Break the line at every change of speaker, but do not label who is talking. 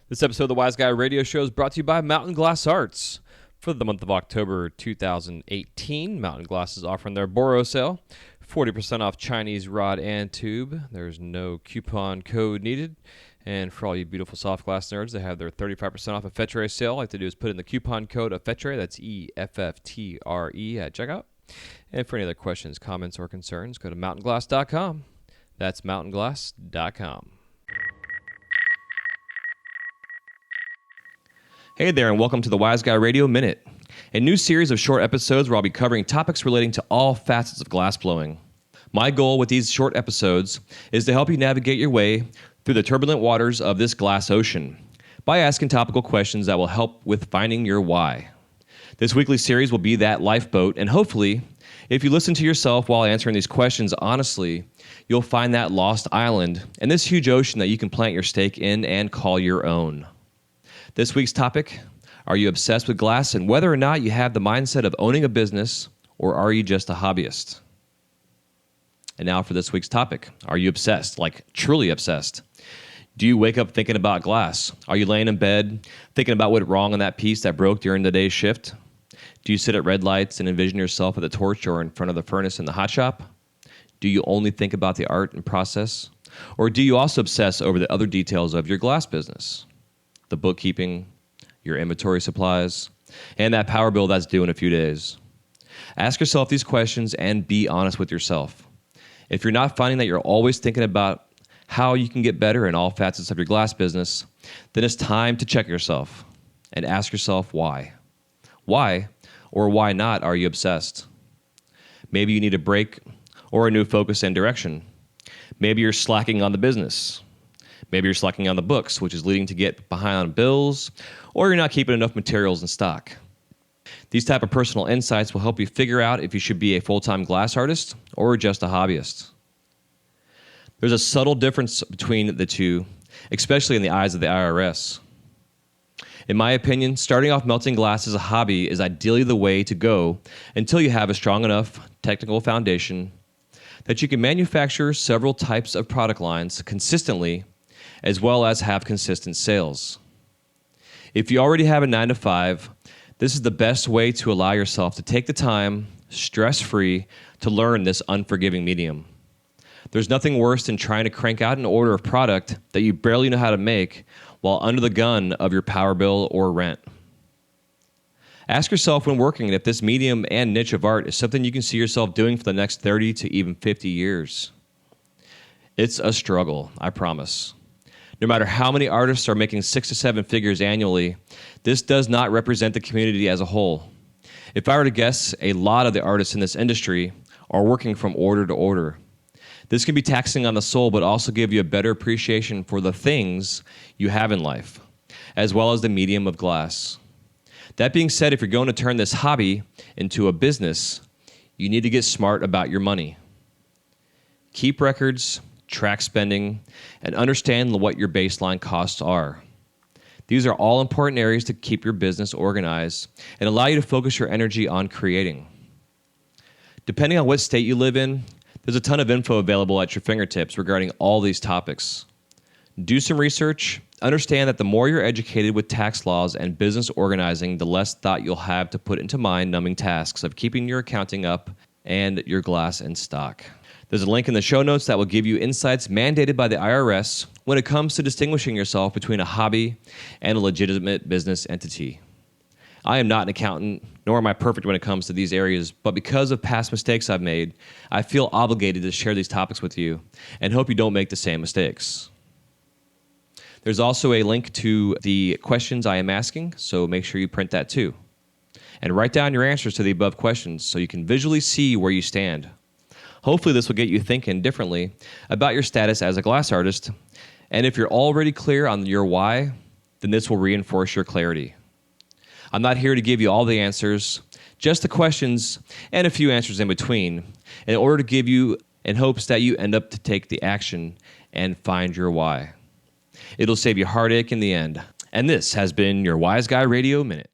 This episode of the Wise Guy Radio Show is brought to you by Mountain Glass Arts. For the month of October 2018, Mountain Glass is offering their Boro sale, 40% off Chinese rod and tube. There's no coupon code needed. And for all you beautiful soft glass nerds, they have their 35% off Effetre sale. All you have to do is put in the coupon code Effetre, that's EFFTRE at checkout. And for any other questions, comments, or concerns, go to mountainglass.com. That's mountainglass.com. Hey there, and welcome to the Wise Guy Radio Minute, a new series of short episodes where I'll be covering topics relating to all facets of glass blowing. My goal with these short episodes is to help you navigate your way through the turbulent waters of this glass ocean by asking topical questions that will help with finding your why. This weekly series will be that lifeboat, and hopefully, if you listen to yourself while answering these questions honestly, you'll find that lost island in this huge ocean that you can plant your stake in and call your own. This week's topic, are you obsessed with glass and whether or not you have the mindset of owning a business, or are you just a hobbyist? And now for this week's topic, are you obsessed, like truly obsessed? Do you wake up thinking about glass? Are you laying in bed thinking about what went wrong on that piece that broke during the day's shift? Do you sit at red lights and envision yourself at the torch or in front of the furnace in the hot shop? Do you only think about the art and process? Or do you also obsess over the other details of your glass business? The bookkeeping, your inventory supplies, and that power bill that's due in a few days. Ask yourself these questions and be honest with yourself. If you're not finding that you're always thinking about how you can get better in all facets of your glass business, then it's time to check yourself and ask yourself why. Why or why not are you obsessed? Maybe you need a break or a new focus and direction. Maybe you're slacking on the business. Maybe you're slacking on the books, which is leading to get behind on bills, or you're not keeping enough materials in stock. These type of personal insights will help you figure out if you should be a full-time glass artist or just a hobbyist. There's a subtle difference between the two, especially in the eyes of the IRS. In my opinion, starting off melting glass as a hobby is ideally the way to go until you have a strong enough technical foundation that you can manufacture several types of product lines consistently, as well as have consistent sales. If you already have a 9-to-5, this is the best way to allow yourself to take the time, stress-free, to learn this unforgiving medium. There's nothing worse than trying to crank out an order of product that you barely know how to make while under the gun of your power bill or rent. Ask yourself when working if this medium and niche of art is something you can see yourself doing for the next 30 to even 50 years. It's a struggle, I promise. No matter how many artists are making 6 to 7 figures annually, this does not represent the community as a whole. If I were to guess, a lot of the artists in this industry are working from order to order. This can be taxing on the soul, but also give you a better appreciation for the things you have in life, as well as the medium of glass. That being said, if you're going to turn this hobby into a business, you need to get smart about your money. Keep records, track spending, and understand what your baseline costs are. These are all important areas to keep your business organized and allow you to focus your energy on creating. Depending on what state you live in, there's a ton of info available at your fingertips regarding all these topics. Do some research. Understand that the more you're educated with tax laws and business organizing, the less thought you'll have to put into mind-numbing tasks of keeping your accounting up and your glass in stock. There's a link in the show notes that will give you insights mandated by the IRS when it comes to distinguishing yourself between a hobby and a legitimate business entity. I am not an accountant, nor am I perfect when it comes to these areas, but because of past mistakes I've made, I feel obligated to share these topics with you and hope you don't make the same mistakes. There's also a link to the questions I am asking, so make sure you print that too. And write down your answers to the above questions so you can visually see where you stand. Hopefully this will get you thinking differently about your status as a glass artist, and if you're already clear on your why, then this will reinforce your clarity. I'm not here to give you all the answers, just the questions and a few answers in between, in order to give you in hopes that you end up to take the action and find your why. It'll save you heartache in the end. And this has been your Wise Guy Radio Minute.